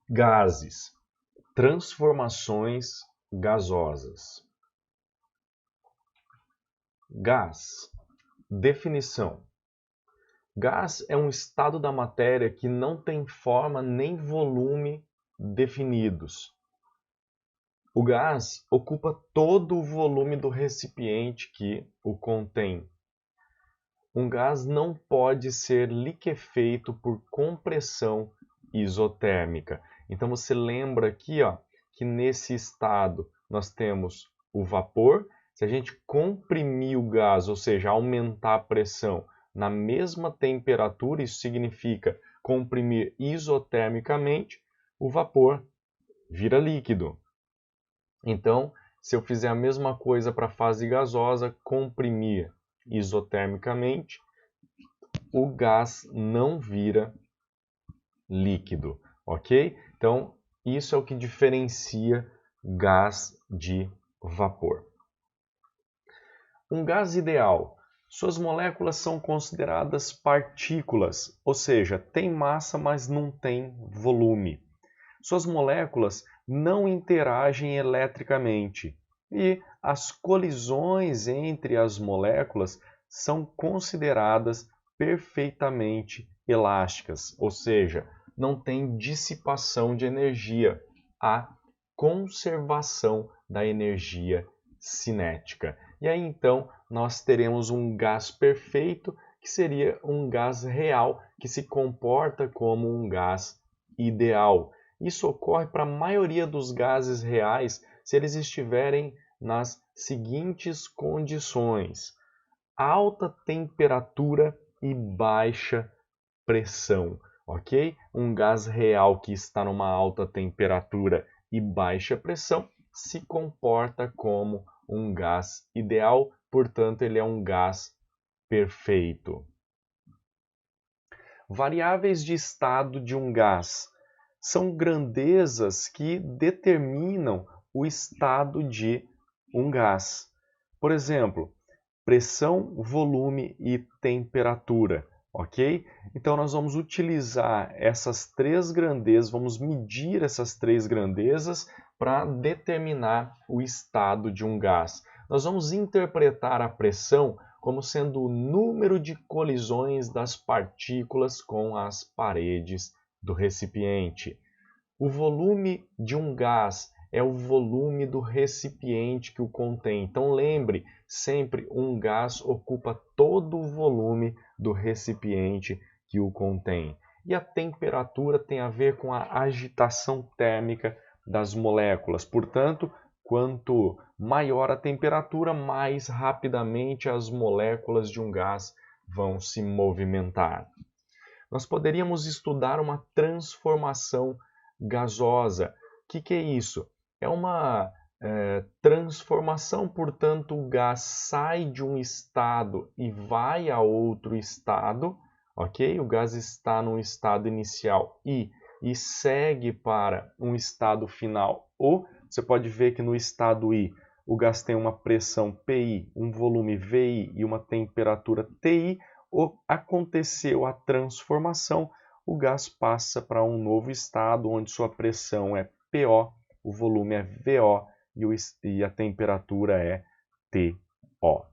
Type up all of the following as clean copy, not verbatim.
Gases, transformações gasosas. Gás, definição. Gás é um estado da matéria que não tem forma nem volume definidos. O gás ocupa todo o volume do recipiente que o contém. Um gás não pode ser liquefeito por compressão isotérmica. Então você lembra aqui, ó, que nesse estado nós temos o vapor. Se a gente comprimir o gás, ou seja, aumentar a pressão na mesma temperatura, isso significa comprimir isotermicamente, o vapor vira líquido. Então, se eu fizer a mesma coisa para a fase gasosa, comprimir isotermicamente, o gás não vira líquido, ok? Então, isso é o que diferencia gás de vapor. Um gás ideal. Suas moléculas são consideradas partículas, ou seja, tem massa, mas não tem volume. Suas moléculas não interagem eletricamente e as colisões entre as moléculas são consideradas perfeitamente elásticas, ou seja, não tem dissipação de energia, há conservação da energia cinética. E aí então nós teremos um gás perfeito, que seria um gás real, que se comporta como um gás ideal. Isso ocorre para a maioria dos gases reais se eles estiverem nas seguintes condições: alta temperatura e baixa pressão, ok? Um gás real que está numa alta temperatura e baixa pressão se comporta como um gás ideal, portanto, ele é um gás perfeito. Variáveis de estado de um gás são grandezas que determinam o estado de um gás. Por exemplo, pressão, volume e temperatura, ok? Então nós vamos utilizar essas três grandezas, vamos medir essas três grandezas para determinar o estado de um gás. Nós vamos interpretar a pressão como sendo o número de colisões das partículas com as paredes do recipiente. O volume de um gás é o volume do recipiente que o contém. Então lembre, sempre um gás ocupa todo o volume do recipiente que o contém. E a temperatura tem a ver com a agitação térmica das moléculas. Portanto, quanto maior a temperatura, mais rapidamente as moléculas de um gás vão se movimentar. Nós poderíamos estudar uma transformação gasosa. O que é isso? É uma transformação, portanto, o gás sai de um estado e vai a outro estado, ok? O gás está no estado inicial e segue para um estado final. Ou você pode ver que no estado I o gás tem uma pressão PI, um volume VI e uma temperatura TI. Aconteceu a transformação, o gás passa para um novo estado onde sua pressão é PO, o volume é VO e a temperatura é TO.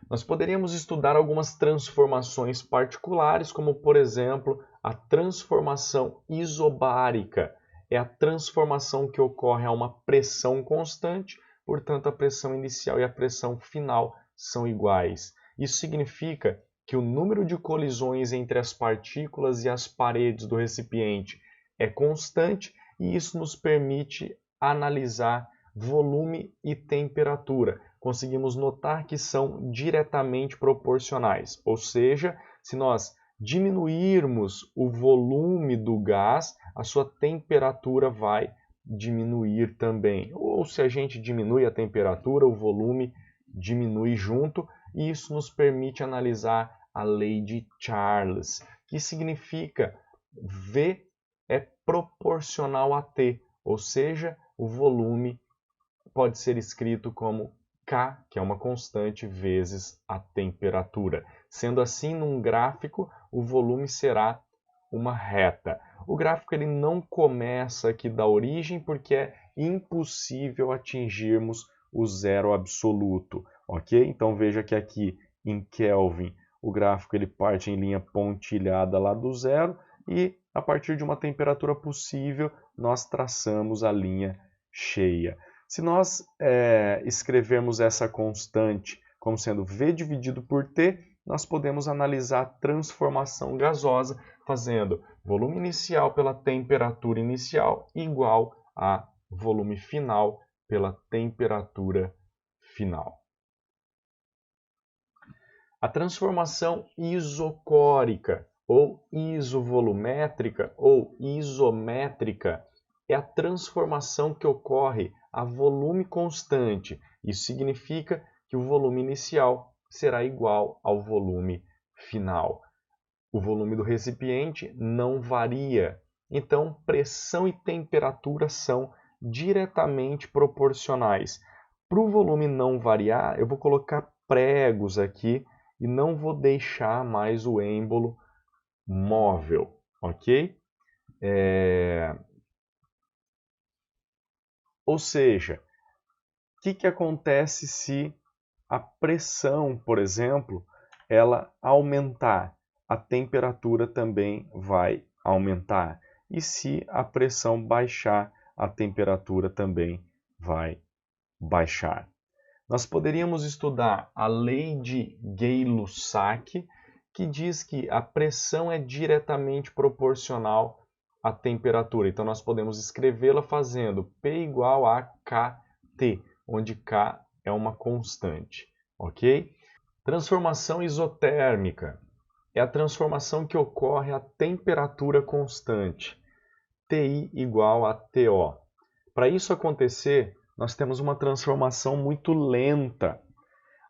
Nós poderíamos estudar algumas transformações particulares, como por exemplo a transformação isobárica. É a transformação que ocorre a uma pressão constante, portanto a pressão inicial e a pressão final são iguais. Isso significa que o número de colisões entre as partículas e as paredes do recipiente é constante e isso nos permite analisar volume e temperatura. Conseguimos notar que são diretamente proporcionais, ou seja, se nós diminuirmos o volume do gás, a sua temperatura vai diminuir também. Ou se a gente diminui a temperatura, o volume diminui junto, e isso nos permite analisar a lei de Charles, que significa V é proporcional a T, ou seja, o volume pode ser escrito como K, que é uma constante, vezes a temperatura. Sendo assim, num gráfico, o volume será uma reta. O gráfico ele não começa aqui da origem porque é impossível atingirmos o zero absoluto, ok? Então veja que aqui em Kelvin o gráfico ele parte em linha pontilhada lá do zero e a partir de uma temperatura possível nós traçamos a linha cheia. Se nós escrevermos essa constante como sendo V dividido por T, nós podemos analisar a transformação gasosa fazendo volume inicial pela temperatura inicial igual a volume final pela temperatura final. A transformação isocórica ou isovolumétrica ou isométrica é a transformação que ocorre a volume constante. Isso significa que o volume inicial será igual ao volume final. O volume do recipiente não varia. Então, pressão e temperatura são diretamente proporcionais. Para o volume não variar, eu vou colocar pregos aqui e não vou deixar mais o êmbolo móvel, ok? Ou seja, o que acontece se a pressão, por exemplo, ela aumentar? A temperatura também vai aumentar. E se a pressão baixar, a temperatura também vai baixar. Nós poderíamos estudar a lei de Gay-Lussac, que diz que a pressão é diretamente proporcional à temperatura. Então nós podemos escrevê-la fazendo P igual a KT, onde K é uma constante, ok? Transformação isotérmica é a transformação que ocorre a temperatura constante, TI igual a TO. Para isso acontecer, nós temos uma transformação muito lenta.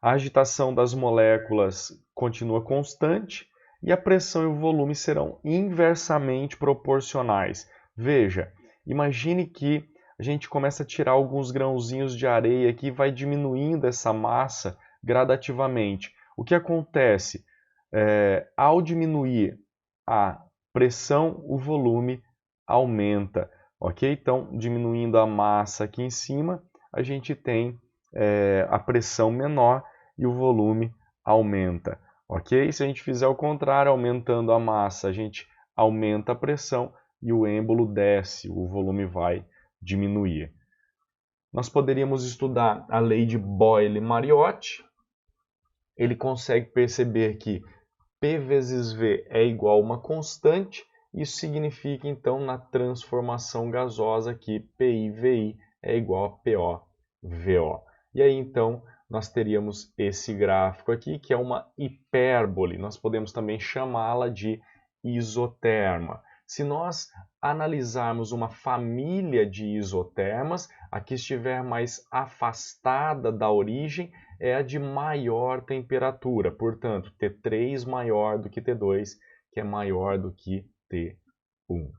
A agitação das moléculas continua constante e a pressão e o volume serão inversamente proporcionais. Veja, imagine que a gente começa a tirar alguns grãozinhos de areia aqui e vai diminuindo essa massa gradativamente. O que acontece? Ao diminuir a pressão, o volume aumenta. Ok? Então, diminuindo a massa aqui em cima, a gente tem a pressão menor e o volume aumenta. Ok? Se a gente fizer o contrário, aumentando a massa, a gente aumenta a pressão e o êmbolo desce, o volume vai diminuir. Nós poderíamos estudar a lei de Boyle-Mariotti. Ele consegue perceber que P vezes V é igual a uma constante. Isso significa, então, na transformação gasosa que PI-VI é igual a PO-VO. E aí, então, nós teríamos esse gráfico aqui, que é uma hipérbole. Nós podemos também chamá-la de isoterma. Se nós analisarmos uma família de isotermas, a que estiver mais afastada da origem é a de maior temperatura. Portanto, T3 maior do que T2, que é maior do que T1.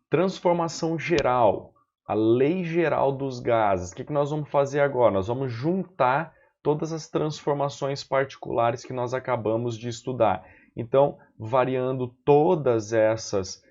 Transformação geral. A lei geral dos gases. O que nós vamos fazer agora? Nós vamos juntar todas as transformações particulares que nós acabamos de estudar. Então, variando todas essas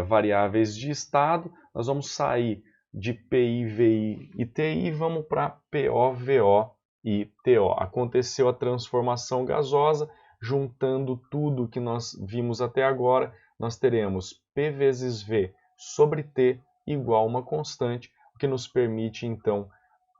variáveis de estado, nós vamos sair de PI, VI e TI e vamos para PO, VO e TO. Aconteceu a transformação gasosa, juntando tudo que nós vimos até agora, nós teremos P vezes V sobre T igual a uma constante, o que nos permite, então,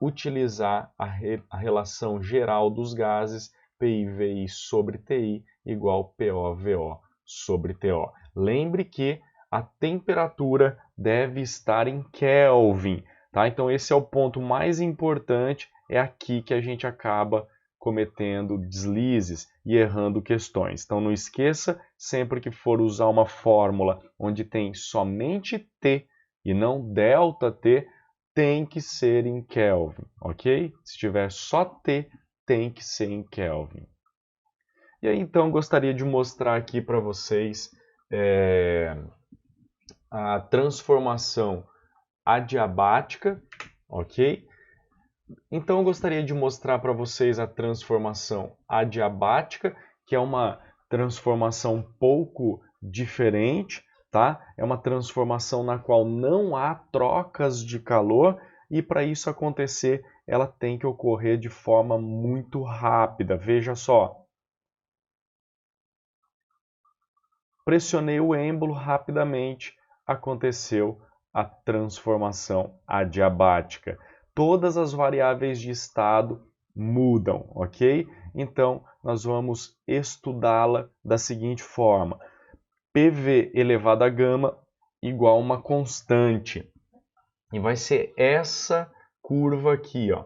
utilizar a relação geral dos gases PI-VI sobre TI igual PO-VO sobre TO. Lembre que a temperatura deve estar em Kelvin, tá? Então esse é o ponto mais importante, é aqui que a gente acaba cometendo deslizes e errando questões. Então não esqueça, sempre que for usar uma fórmula onde tem somente T e não ΔT, tem que ser em Kelvin, ok? Se tiver só T, tem que ser em Kelvin. E aí, então, gostaria de mostrar aqui para vocês a transformação adiabática, ok? Então, eu gostaria de mostrar para vocês a transformação adiabática, que é uma transformação um pouco diferente, tá? É uma transformação na qual não há trocas de calor e para isso acontecer, ela tem que ocorrer de forma muito rápida. Veja só. Pressionei o êmbolo rapidamente, aconteceu a transformação adiabática. Todas as variáveis de estado mudam, ok? Então, nós vamos estudá-la da seguinte forma. PV elevado a gama igual a uma constante. E vai ser essa curva aqui, ó.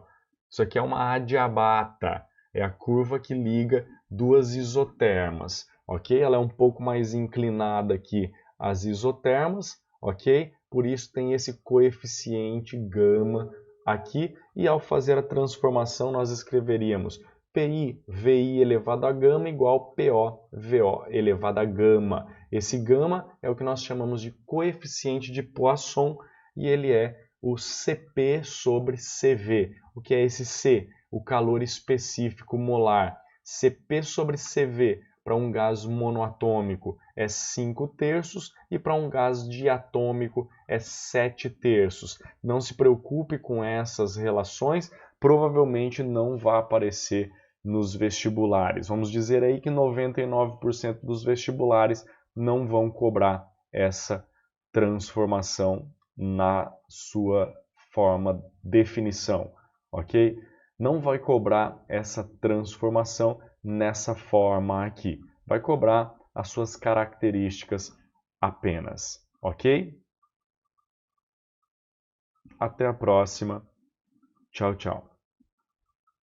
Isso aqui é uma adiabata. É a curva que liga duas isotermas, ok? Ela é um pouco mais inclinada aqui às isotermas, ok? Por isso tem esse coeficiente gama aqui. E ao fazer a transformação, nós escreveríamos PI, VI elevado a gama igual PO, VO elevado a gama. Esse gama é o que nós chamamos de coeficiente de Poisson e ele é o Cp sobre Cv. O que é esse C? O calor específico molar. Cp sobre Cv para um gás monoatômico é 5/3 e para um gás diatômico é 7/3. Não se preocupe com essas relações, provavelmente não vai aparecer nos vestibulares. Vamos dizer aí que 99% dos vestibulares não vão cobrar essa transformação na sua forma definição, ok? Não vai cobrar essa transformação nessa forma aqui. Vai cobrar as suas características apenas, ok? Até a próxima. Tchau, tchau.